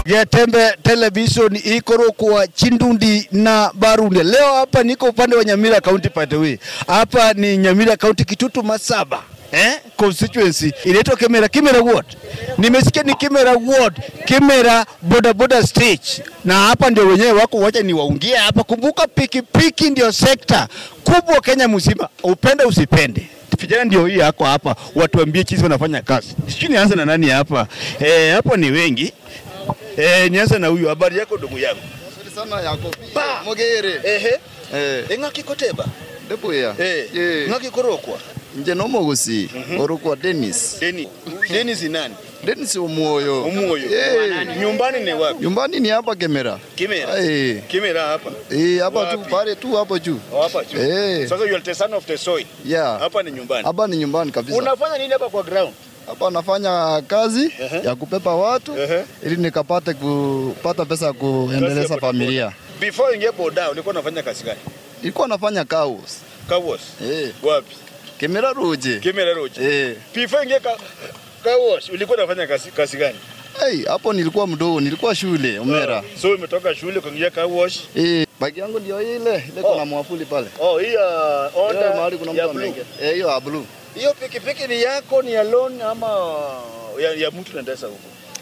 Gatembe Television ikoro kwa Chindundi na Barundi. Leo hapa niko upande wa Nyamira County by the way. Hapa ni Nyamira County Kitutu Masaba. Constituency. Inaitwa Kimera Ward. Nimesikia ni Kimera Ward, Kimera boda stage. Na hapa ndio wenyewe wako, wacha niwaungie hapa. Kumbuka pikipiki ndio sekta kubwa Kenya mzima. Upende usipende. Vijana ndio hii yako hapa. Watuambie jinsi wanafanya kazi. Sijui nianze na nani hapa. Hapo ni wengi. Nianza na huyu. Habari yako ndugu yangu? Nzuri sana yako. Mogere. Ngaki koteba. Depo ya. Ngaki korokwa. Nje no mogusi. Orokwa Dennis. Dennis nani? Dennis Omoyo. Nyumbani ni wapi? Nyumbani ni hapa Kimera. Kimera hapa. Hapa tu pale tu hapo juu. Hapa juu. Sasa you are the son of the soil. Yeah. Hapa ni nyumbani. Hapa ni nyumbani kabisa. Unafanya nini hapa kwa ground? Hapa nafanya kazi ya kupepa watu ili nikapate kupata pesa ya kuendeleza familia. Before ingie boda ulikuwa unafanya kazi gani? Nilikuwa nafanya cows. Cows? Wapi? Kimera Roje. Kimera Roje. Before ingie cows ulikuwa unafanya kazi gani? Hapo nilikuwa mdogo, nilikuwa shule Omera. So umetoka shule kuingia cows? Bagi yangu ndio ile kuna mwafuli pale. Hii order mahali kuna mtu ameingia. Hiyo ya blue. Hiyo pikipiki ni yako, ni ya loan ama ya mtu anaendesha huko?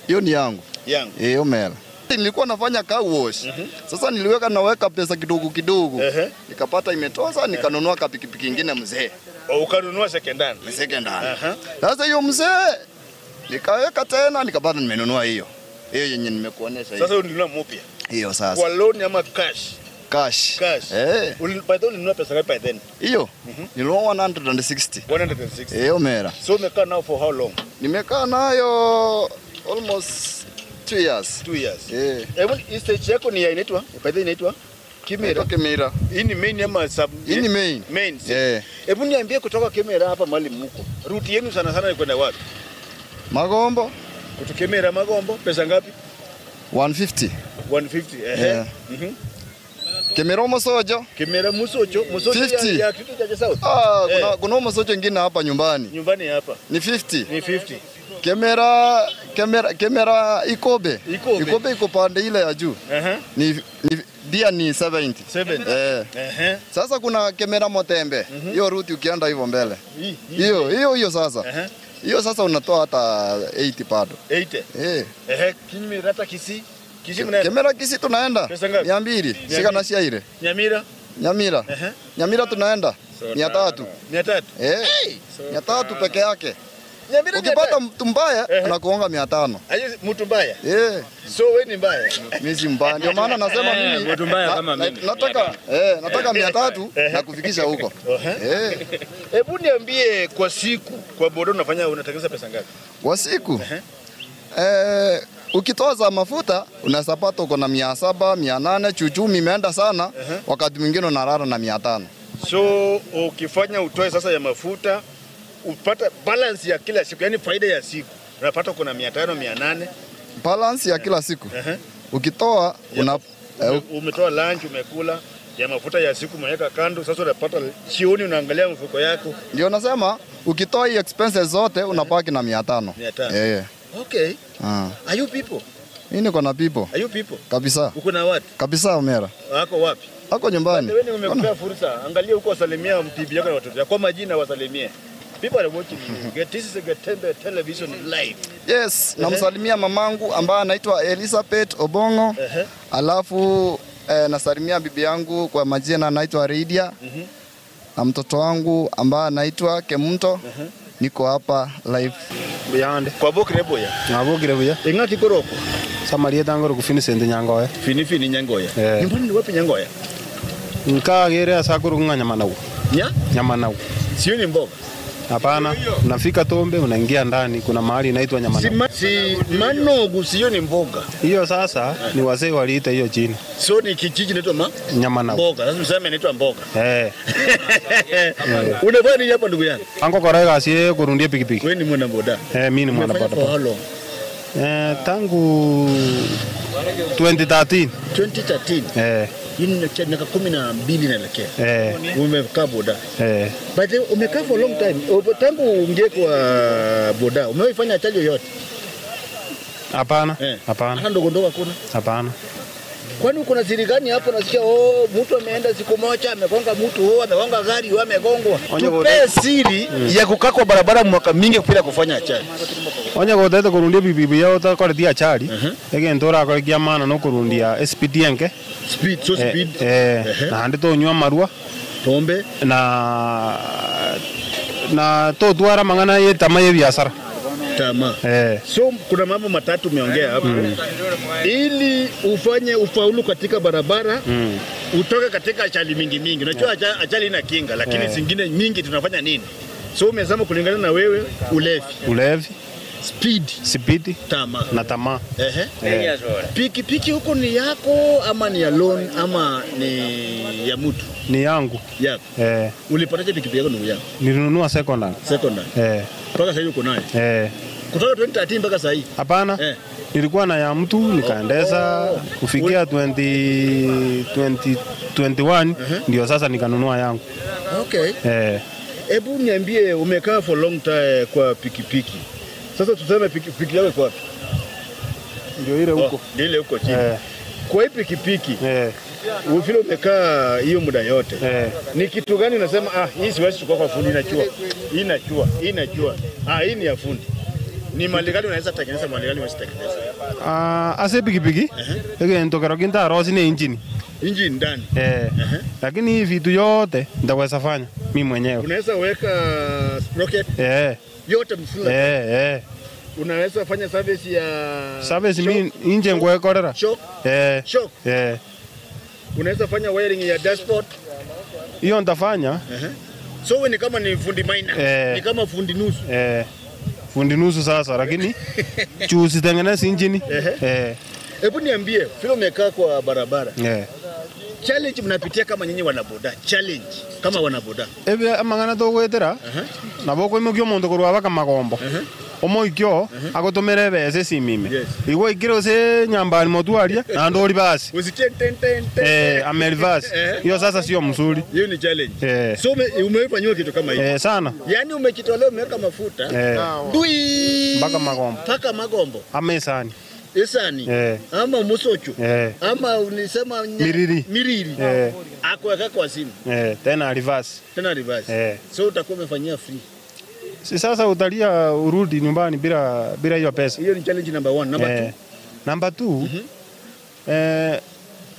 Hiyo ni yangu. Yangu. Omera. Nilikuwa nafanya car wash. Sasa naweka pesa kidogo. Nikapata imetoza, nikanunua pikipiki nyingine mzee. Ukanunua second hand? Sasa hiyo mzee nikaweka tena, nikapata nimenunua hiyo. Hiyo yenye nimekuonesha hiyo. Sasa ulinunua mpya? Hiyo sasa. Kwa loan ama cash? Cash. Ulinunua pesa ngapi by then? Hiyo. Nilinunua 160. 160. Omera. So umekaa nao for how long? Nimekaa nayo almost 2 years. 2 years. Hii stage yako ni inaitwa? By then inaitwa Kimera. Hii ni main ama sub? Hii ni main. Hebu niambie kutoka Kimera hapa mahali mko. Route yenu sana ni kwenda wapi? Magombo. Kutoka Kimera Magombo pesa ngapi? 150. 150. Kimera Musojo. Kimera Musojo ya kitu cha South. Kuna Musojo nyingine hapa nyumbani. Nyumbani hapa. Ni 50. Ni 50. Kimera Ikobe iko pande ile ya juu. Ni dia ni 70. Sasa kuna Kimera Motembe. Hiyo route ukienda hivyo mbele. Hiyo sasa. Hiyo sasa unatoa hata 80 bado. 80? Kimera hata Kisii. Kimera Kisii tunaenda 200. Sika na ile. Nyamira tunaenda 300. 300 peke yake. Ukipata mtu mbaya unakuonga 500. Mtu mbaya? So wewe ni mbaya? Mimi si mbaya. Ndio maana nasema mimi mtu mbaya kama mimi. Nataka 300 na kufikisha huko. Hebu niambie kwa siku kwa boda unatengeneza pesa ngapi? Kwa siku? Ukitoza mafuta unasapata uko na 700, 800, chuchumi imeenda sana, wakati mwingine unalala na 500. So ukifanya utoe sasa ya mafuta upata balance ya kila siku, yani faida ya siku unapata kuna 500, 800 balance ya kila siku. Ukitoa umetoa lunch, umekula ya mafuta ya siku umeweka kando, sasa unapata jioni unaangalia mfuko yako. Ndio nasema ukitoa hii expenses zote unabaki na 500. Okay. Are you people? Mimi niko na people. Are you people? Kabisa. Uko na watu? Kabisa Omera. Wako wapi? Wako nyumbani. Wewe umekupea fursa. Angalia huko wasalimia bibi yako na watoto wako. Kwa majina wasalimie. People are watching you. This is a Gatembe Television live. Yes, namsalimia mamangu ambaye anaitwa Elizabeth Obongo. Alafu nasalimia bibi yangu kwa majina anaitwa Ridia. Na mtoto wangu ambaye anaitwa Kemunto. Niko hapa live. Buyande. Kwa bokire boya. Bokire boya. Ingaki koroko. Samaria tangoro kufini sende Nyangoya. Fini Nyangoya. Nyumbani ni wapi Nyangoya? Nkagere asakuru Nyamanau. Nyamanau. Sio ni mboga. Hapana, unafika Tombe unaingia ndani, kuna mahali inaitwa Nyamanau. Si Manogu sio ni mboga. Hiyo sasa ni wazee waliita hiyo jina. So ni kijiji inaitwa Nyamanau. Mboga. Sasa mseme inaitwa mboga. Unafanya nini hapa ndugu yangu? Ango korega asie kurundie pikipiki. Wewe ni mwana boda? Mimi ni mwana boda. How long? Tangu 2013. 2013. Yini miaka 12 naelekea. Umekaa boda. But umekaa for long time. Tangu ungie kwa boda, umewahi fanya ajali yoyote? Hapana. Hapana. Hata ndogo ndogo hakuna. Hapana. Kwani uko na siri gani hapo? Nasikia mtu ameenda siku moja amegonga mtu, amegonga gari, amegongwa. Tupe siri ya kukaa kwa barabara mwaka mingi bila kufanya ajali. Onya godete kurundia bibi yao ta kwa dia chali. Ege ntora kwa kia maana no kurundia speed yanke. Speed, so speed. Na hande to nywa marua. Tombe. Na to tuara mangana ye tamaye biashara. Tama. So kuna mambo matatu umeongea hapo. Ili ufanye ufaulu katika barabara, utoke katika ajali mingi. Unajua ajali ina kinga, lakini zingine mingi tunafanya nini? So umesema kulingana na wewe ulevi. Speed. Tama. Na tamaa. Piki huko ni yako ama ni ya loan ama ni ya mtu? Ni yangu. Yako. Ulipataje piki yako ndugu yangu? Nilinunua second hand. Mpaka sasa hivi uko nayo? Kutoka 2013 mpaka sasa hivi? Hapana. Nilikuwa na ya mtu nikaendeza kufikia 2021 ndio sasa nikanunua yangu. Okay. Hebu niambie, umekaa for long time kwa pikipiki. Sasa tuseme pikipiki yako iko wapi? Ndio ile huko. Ndio ile huko chini. Kwa hii pikipiki vile umekaa hiyo muda yote, ni kitu gani unasema hii siwezi kuchukua kwa fundi, inachua. Hii ni ya fundi. Ni mali gani unaweza tengeneza, mali gani unaweza tengeneza? Ase pikipiki. Ege ntokero kinta rosi ni engine ndani. Lakini hivi vitu yote ndaweza fanya mimi mwenyewe. Unaweza weka sprocket? Yote mfula. Unaweza fanya service mimi nje ngwekorera. Shock. Unaweza fanya wiring ya dashboard? Hiyo nitafanya. So wewe ni kama ni fundi minor, ni kama fundi nusu. Fundi nusu sasa, lakini chuzi tengeneza engine. Hebu niambie, vile umekaa kwa barabara. Challenge mnapitia kama nyinyi wanaboda. Challenge kama wanaboda. Amangana to gwetera. Nabo ko imukyo muntu kurwa baka magombo. Omoikyo agotomere bese simime. Igwe ikiro se nyambani motwaria na ndori basi. Amelvas. Hiyo sasa sio mzuri. Hiyo ni challenge. So umefanywa kitu kama hiyo. Sana. Yaani umekitolea umeweka mafuta. Dui mpaka magombo. Amesani. Esani. Ama musocho. Ama unisema miriri. Akweka kwa simu. Tena reverse. So utakuwa umefanyia free. Si sasa utalia urudi nyumbani bila hiyo pesa. Hiyo ni challenge number 1. Number 2,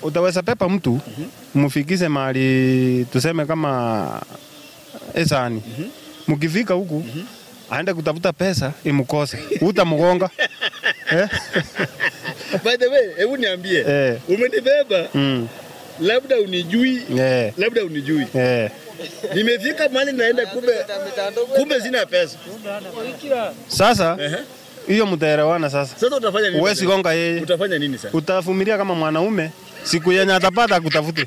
utaweza pepa mtu mfikishe mahali tuseme kama Esani. Mkifika huku aende kutafuta pesa imukose. Utamgonga. By the way, hebu niambie. Umenibeba? Labda unijui. Nimefika mahali naenda kumbe sina pesa. Sasa hiyo mtaelewana sasa. Sasa utafanya nini? Uwezi gonga yeye. Utafanya nini sasa? Utavumilia kama mwanaume, siku yenye atapata kutafute.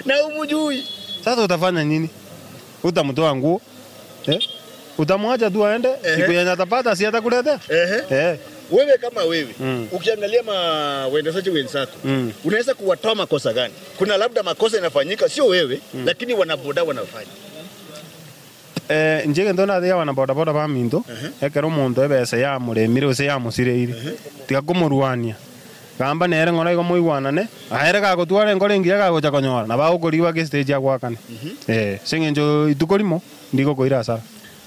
Na umjui. Sasa utafanya nini? Utamtoa nguo. Utamwacha tu aende, siku yenye atapata si atakuletea. Wewe kama wewe, ukiangalia waendeshaji wenzako, unaweza kuwatoa makosa gani? Kuna labda makosa yanafanyika sio wewe, lakini wanaboda wanafanya. Njege ndona thia wanaboda ba minto, ekero muntu ebese ya muremire ose ya musireire. Tiga kumuruania. Gamba nere ngora igo muigwanane, ahere ga gutwara ngore ngira ga gocha konyora na ba ukuriwa ke stage ya gwakane. Sengenjo itukorimo ndiko koira sasa.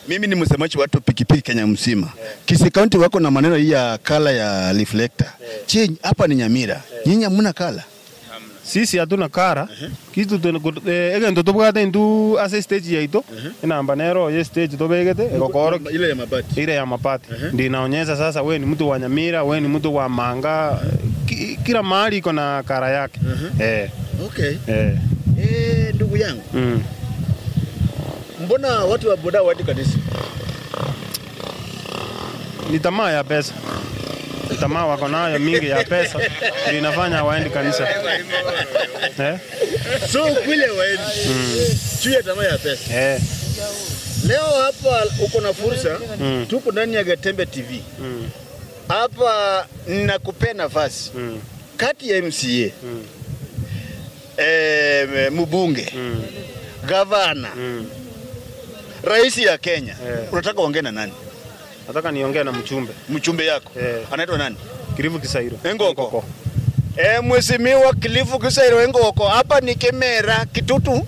Mimi ni msemaji wa watu pikipiki Kenya mzima. Kisii County wako na maneno hii ya kala ya reflector. Change hapa ni Nyamira. Nyinyi hamna kala? Sisi hatuna kara. Kitu egento tobwate ndu ase stage yaito. Inamba nero ye stage tobegete egokoro ile ya mapati. Ndio inaonyesha sasa wewe ni mtu wa Nyamira, wewe ni mtu wa Manga. Kila mahali iko na kara yake. Okay. Ndugu yangu. Mbona watu wa boda wadi kanisa? Ni tamaa ya pesa. Tamaa wako nayo mingi ya pesa inafanya waendi kanisa. So kule waendi. Juu ya tamaa ya pesa. Leo hapa uko na fursa, tuko ndani ya Gatembe TV. Hapa ninakupea nafasi. Kati ya MCA, mbunge, gavana, rais ya Kenya, unataka ongea na nani? Nataka niongee na mchumbe. Mchumbe yako. Anaitwa nani? Kilifu Kisairo. Engoko. Mheshimiwa Kilifu Kisairo Engoko, hapa ni Kemera Kitutu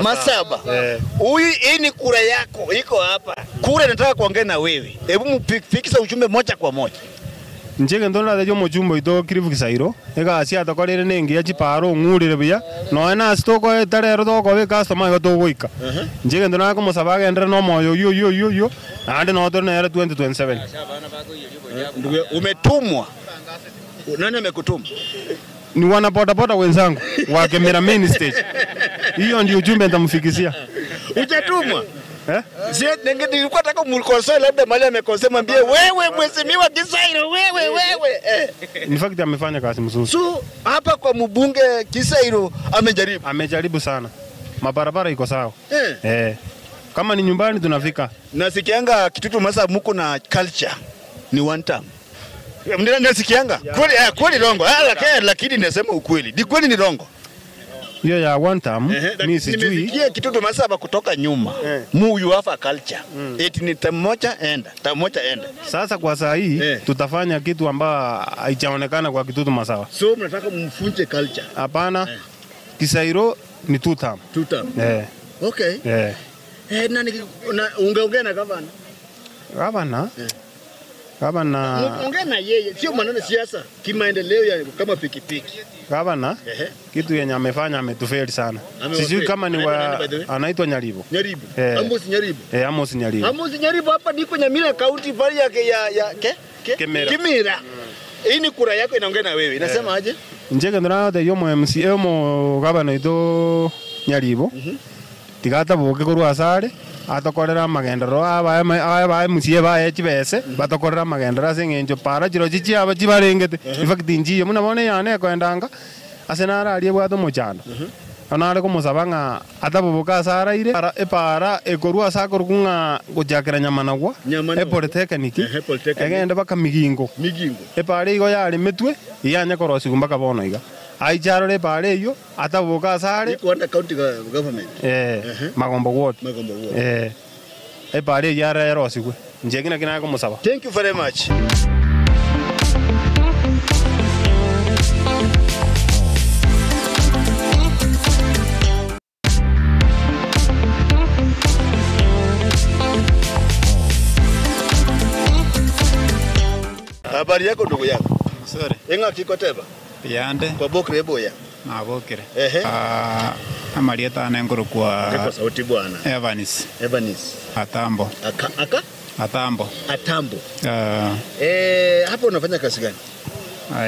Masaba. Huyu hii ni kura yako, iko hapa. Kura nataka kuongea na wewe. Hebu mfikisha ujumbe moja kwa moja. Njege ndona da jomo chumbo ito Kilifu Kisairo. Ega asia tokorere nengi ya chiparo ngurire bia. No ena stoko etarero toko we customer go to goika. Njege ndona ko musabaga endra no moyo yo. Ande no to na 2027. Umetumwa. Nani amekutuma? Ni wana boda wenzangu wa Kemera main stage. Hiyo ndio ujumbe nitamfikishia. Ujatumwa? Si nilikuwa nataka mkosoe labda mali amekosea mwambie wewe Mheshimiwa Kisairo wewe. In fact amefanya kazi mzuri. So hapa kwa mbunge Kisairo amejaribu. Amejaribu sana. Mabarabara iko sawa. Kama ni nyumbani tunafika. Nasikianga Kitutu Masaba muko na culture. Ni one time. Nasikianga. Kweli rongo. Lakini nasema ukweli. Ni kweli ni rongo. Hiyo ya one time mimi sijui. Nimesikia Kitutu Masaba kutoka nyuma. You have a culture. Eti ni tamoja enda. Sasa kwa saa hii tutafanya kitu ambayo haijaonekana kwa Kitutu Masaba. So mnataka mfunje culture? Hapana. Kisairo ni two term. Okay. Nani ungeongea na gavana? Gavana ongea na yeye, sio maneno siasa, kimaendeleo ya kama pikipiki. Gavana kitu yenye amefanya ametufeli sana. Sijui kama ni anaitwa Nyaribo. Amos Nyaribo. Amos Nyaribo. Amos Nyaribo hapa niko Nyamira County pale ya Kemera. Hii ni kura yako inaongea na wewe. Inasema aje? Njege ndona de yomo MCA mo gavana ito Nyaribo. Tigata boke kurwa asare. Atokorera magendero aba MCA ba chibese batokorera magendero asengenjo para jiro chichi aba chibarengete ifaktinji muna bone yane kwendanga asenara ali bwato mochana anare ko musabanga atabubuka asara ire para ekorua sakorunga gojakera nyamanagwa polytechnic egende baka migingo epare igo yari metwe iyanya korosi gumbaka bono iga aicharo le pare yo atabubuka asare iko county government Magombo ward epare yara erosi gwe njegina kina ko musaba. Thank you very much. Habari yako ndugu yako? Sorry. Enga kikoteba? Yande. Kwa bokre boya? Mabokre. Amalieta nenguru kwa Kwa sauti bwana. Evanis. Atambo. Atambo. Hapo unafanya kazi gani?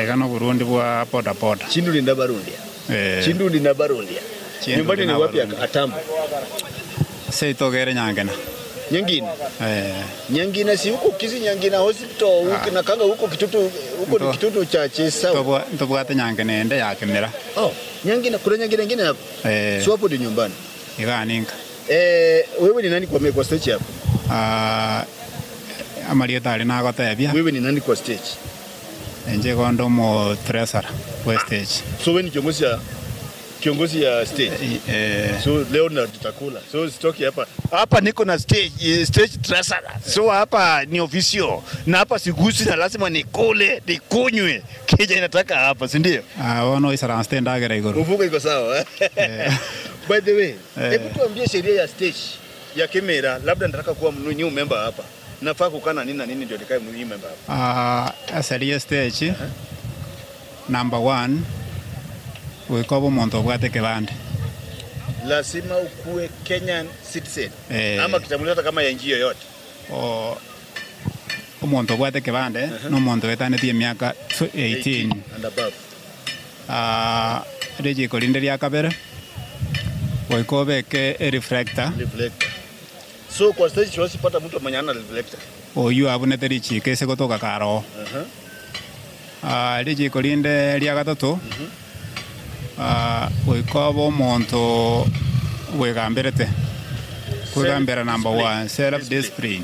Kano Burundi bwa poda. Chindu linda Barundia. Nyumbani ni wapi Atambo? Seitogere Nyangena. Nyangina si huko Kisi Nyangina hospital huko na kanga huko Kitutu huko ni Kitutu cha Chesa. Ntobwate Nyangena ende ya Kemera. Nyangina kuna Nyangina nyingine hapo. Si hapo ni nyumbani. Iganinga. Wewe ni nani kwa stage hapo? Amalieta ali na gotebia. Wewe ni nani kwa stage? Nje kondo mo Tresara kwa stage. So wewe ni kiongozi ya stage. So leo na tutakula. So sitoki hapa. Hapa niko na stage Tresara. So hapa ni official. Na hapa sigusi na lazima nikule, nikunywe. Kija inataka hapa, si ndio? Wono isara stand agera igoro. Ufuko iko sawa. By the way, hebu tuambie sheria ya stage ya Kemera, labda nataka kuwa new member hapa. Nafaa kukana nini na nini ndio nikae new member hapa? Sheria stage number 1 wikobo monto bwate kebande. Lazima ukue Kenyan citizen. Ama kitambulisho kama ya nchi yoyote. Monto bwate kebande no monto wetanetie miaka 18 and above. Reji kolinde ya kabere. Wikobe ke reflector. So kwa stage chosi pata mtu mwenye ana reflector. Oyu abune terichi kese kutoka karo. Reji kolinde ya gatatu. Wikobo monto wegamberete. Kwegambera number 1 self discipline.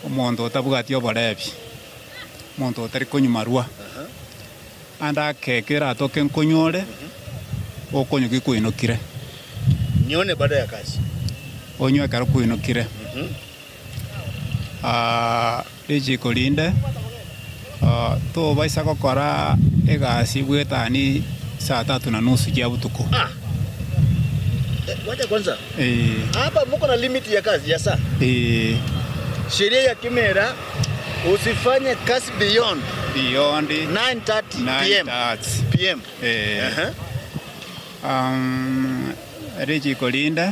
Monto tabugati oborebi. Monto tari kunyumarua. Anda kekera token kunyore. Okonyo gikuinokire. Nione baada ya kazi. Onyo karo kuinokire. Regi Kolinde to baisa gukora egasi bwetani saa 3:30 cia butuku. Wacha kwanza. Hapa mko na limit ya kazi ya saa. Sheria ya Kimera usifanye kazi beyond 9:30 PM. Regi Kolinde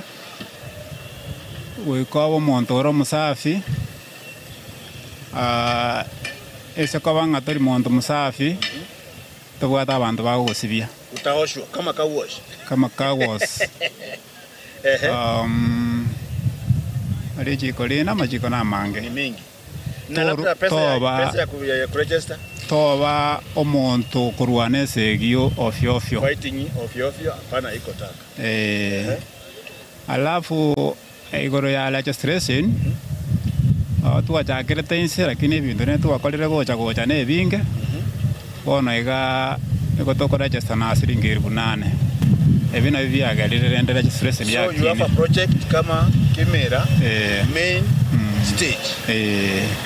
wikobo montoro musafi ese kwa ngatori monto musafi tobwata abantu bagusibia utaoshwa kama car wash Regi Kolinde majiko na mange ni mingi na labda pesa ya kuregister toba omonto kurwane segio ofyo fighting ofyo hapana iko taka alafu igoro ya registration tuwachakire tense lakini ebintu netwakorire gocha nebinge bono igo tokoregister na shilingi 8,000 ebi nabyo byagarire rende registration ya so you have a project kama Kimera main stage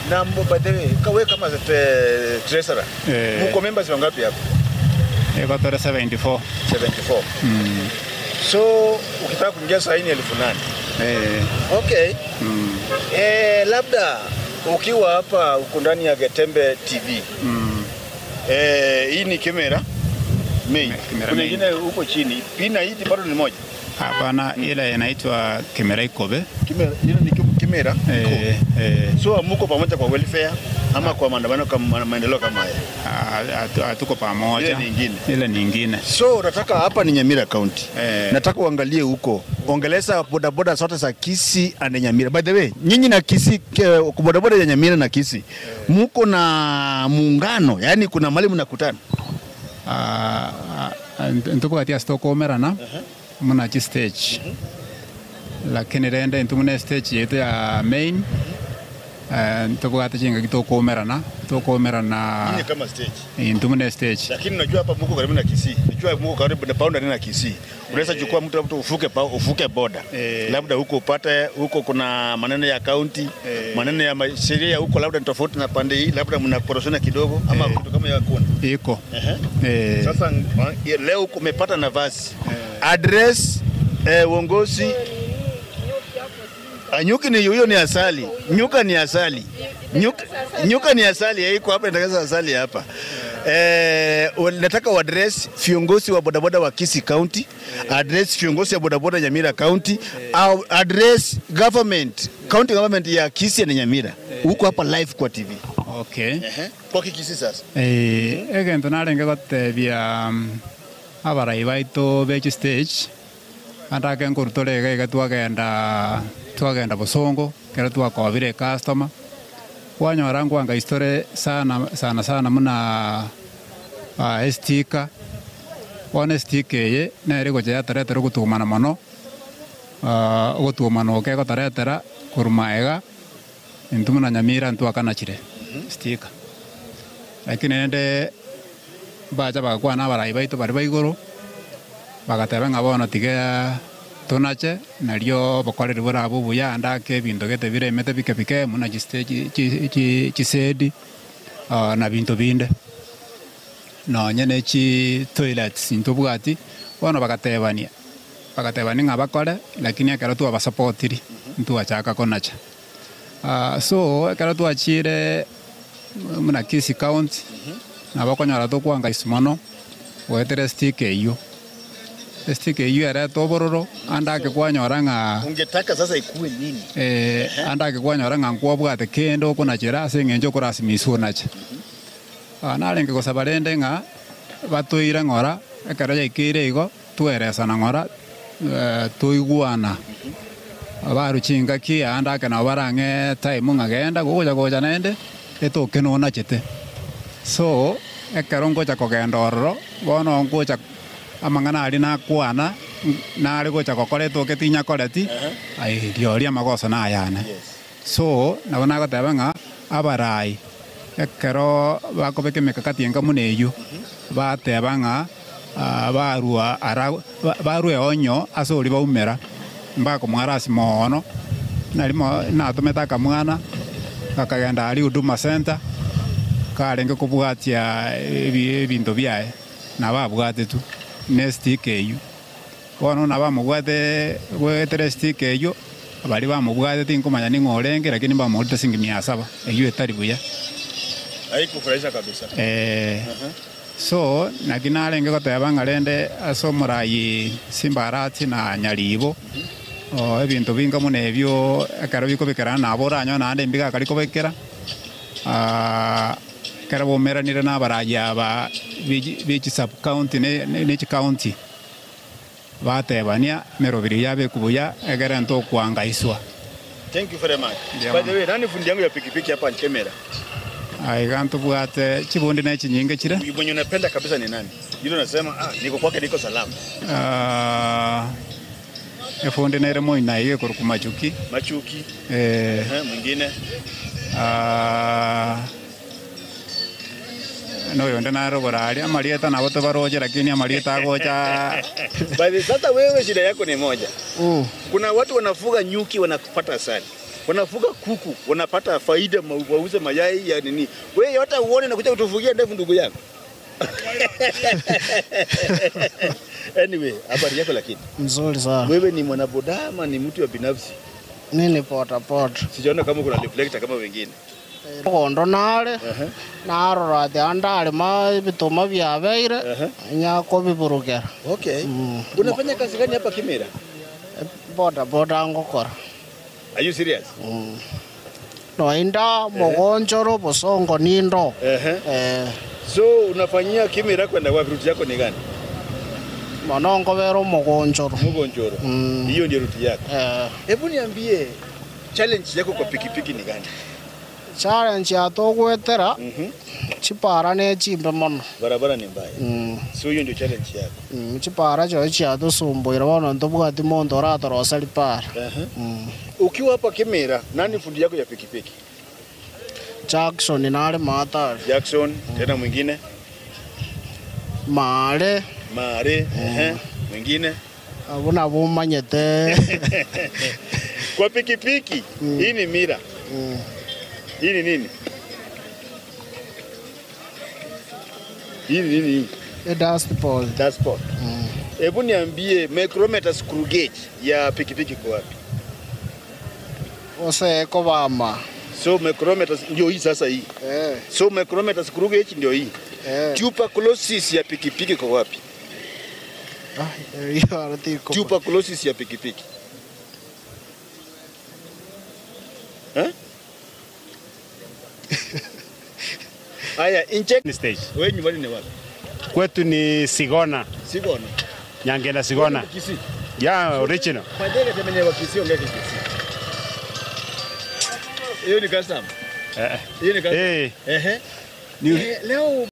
na by the way kawe kama treasurer mko members wangapi hapo? Iko 74 so ukitaka kuingia saini 8,000 okay labda ukiwa hapa uko ndani ya Getembe TV hii ni Kimera main kuna nyingine huko chini pina hii bado ni moja hapana ile inaitwa Kimera Ikobe ile ni Kimera so mko pamoja kwa welfare ama kwa maandamano kama maendeleo kama haya hatuko pamoja ile nyingine so nataka hapa ni Nyamira County nataka uangalie huko ongeleza bodaboda zote za Kisii and Nyamira. By the way nyinyi na Kisii bodaboda ya Nyamira na Kisii mko na muungano yani kuna mali mnakutana ntuko katia stokomerana muna chi stage lakini rende ntumune stage yetu ya main ntuko katia chinga kitokomerana ni kama stage ntumune stage lakini unajua hapa mko karibu na Kisii unajua mko karibu na boundary na Kisii unaweza chukua mtu ufuke boda labda huko upate huko kuna maneno ya county maneno ya sheria huko labda ni tofauti na pande hii labda mnakorosana kidogo ama kitu kama ya kuna iko sasa leo umepata nafasi address uongozi nyuki ni hiyo ni asali nyuka ni asali nyuka ni asali iko hapa nataka asali hapa nataka address viongozi wa bodaboda wa Kisii County address viongozi wa bodaboda Nyamira County au address county government ya Kisii na Nyamira huko hapa live kwa TV okay kwa Kisii sasa egento narenge gotebia abarai baito bechi stage andake nkurutorega twagenda Busongo kera twakobire customer wanyora ngwanga historia sana muna estika one stick ye nere gocha taretera gutumana mono gutumana okego taretera kurumaega intumuna Nyamira ntwakana chire stika lakini ende bacha bagakwana abarai baito bari baigoro bagateba ngabona tige tonache nario bakorera burabo buya ndake bintu gete biremete bikepike muna stage chisedi na bintu binde no nyene chi toilets intubwati bona bagatebania ngabakore lakini akara tu abasupportiri ntu achaka konacha so akara tu achire muna Kisii County na bakonyara to kwanga ismono wetere stick eyo era tobororo andake kwanyora ungetaka sasa ikuwe nini andake kwanyora kwobwate kendo kuna chira sengenjo kurasimisu nacha narenge gosabarende batoira ngora ekara yaikire igo tweresana ngora tuiguana abaruchinga ki andake na barange time ngagenda goja nende etoke no nachete so ekara ngoja kogenda ororo bono ngoja amangana ali na kwana na ali gocha kokoreto ketinya koreti ai rioria magoso na yana so nabona gotebanga abarai ekero bakobeke mekakati enga muneyu batebanga barua onyo asori baumera mbako mwarasi mono nalimo natumeta kamwana gakagenda ari Huduma Center karenge kubwatia ebintu byae na babwate tu next KU bono na bamubwate gwetere KU bali bamubwate tinkumanya ning'orenge lakini bamulita singi 700 eyo etari buya haikufurahisha kabisa. So nakinarenge goteba ngarende asomorayi Simbarati na Nyaribo ebintu binga muno ebyo ekero bikobekera naboranyo nande mbiga kari kobekera kera bomeranire n'abarayi aba biki sub county ne county batebania merobiri yabe kubuya egera nto kwangaiswa. Thank you very much. By the way, nani fundi yangu ya pikipiki hapa Nchemera? Gantu bwate chibundi na chinyinge chira. Mwenye unapenda kabisa ni nani? Yule unasema niko kwake niko salama. Efundi na remo ina yeye kurukumachuki. Machuki. Mwingine. No yonde na roborali amalieta na wote baroje lakini amalieta agocha. Bali sasa wewe shida yako ni moja. Kuna watu wanafuga nyuki wanapata asali. Wanafuga kuku wanapata faida wauze mayai ya nini. Wewe hata uone na kuja kutufugia ndevu ndugu yako. Anyway, habari yako lakini mzuri sana. Wewe ni mwanaboda ama ni mtu wa binafsi? Nini pota. Sijaona kama kuna reflector kama wengine. Kondo nale. Narora de andale ma bitoma byabeire. Nyako biburugera. Okay. Unafanya kazi gani hapa Kimera? Boda ngokora. Are you serious? Noinda mogonjoro bosongo nindo. So unafanyia Kimera kwenda wapi? Route yako ni gani? Manongo vero mogonjoro. Mogonjoro. Hiyo ndio route yako. Hebu niambie challenge yako kwa pikipiki ni gani? Challenge ya togwetera. Chipara ne chimbe mono. Barabara ni mbaya. So hiyo ndio challenge yako. Chipara cho cha dosumbuira bono ndobwati mondo rato rosali para. Ukiwa hapa Kimera, nani fundi yako ya pikipiki? Jackson nale mata. Jackson, tena mwingine? Mare. Mwingine? Abuna bumanyete. Kwa pikipiki, hii ni mira. Hii ni nini? Hii ni nini? Dashboard. Hebu niambie micrometer screw gauge ya pikipiki kwa wapi? Ose kobama. So micrometer ndio hii sasa hii. So micrometer screw gauge ndio hii. Tuberculosis ya pikipiki kwa wapi? Tuberculosis ya pikipiki. Aya, incheck stage. Wewe nyumbani ni wapi? Kwetu ni Sigona. Sigona. Nyangena Sigona. Ya original. Padele temene wa Kisii ongea Kisii. Hiyo ni custom. Hiyo ni custom. Leo